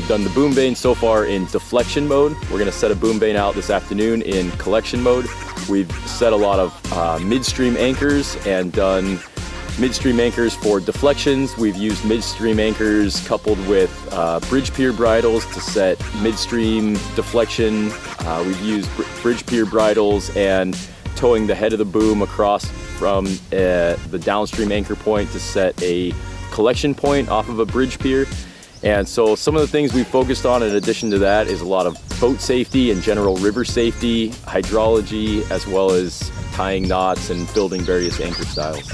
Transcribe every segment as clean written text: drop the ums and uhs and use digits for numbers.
we've done the boom vane so far in deflection mode. We're gonna set a boom vane out this afternoon in collection mode. We've set a lot of midstream anchors and done midstream anchors for deflections. We've used midstream anchors coupled with bridge pier bridles to set midstream deflection. We've used bridge pier bridles and towing the head of the boom across from the downstream anchor point to set a collection point off of a bridge pier. And so some of the things we focused on in addition to that is a lot of boat safety and general river safety, hydrology, as well as tying knots and building various anchor styles.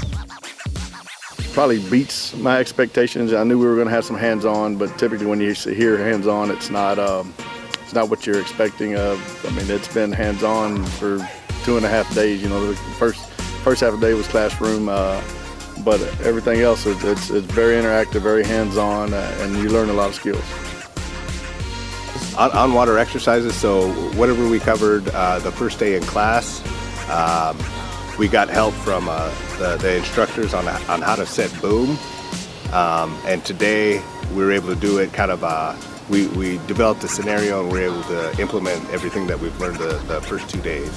Probably beats my expectations. I knew we were going to have some hands-on, but typically when you hear hands-on, it's not what you're expecting of. I mean, it's been hands-on for 2.5 days. You know, the first half of the day was classroom, but everything else it's very interactive, very hands-on, and you learn a lot of skills. On water exercises, so whatever we covered the first day in class, we got help from the instructors on how to set boom, and today we were able to do it kind of, we developed a scenario and we were able to implement everything that we've learned the first 2 days.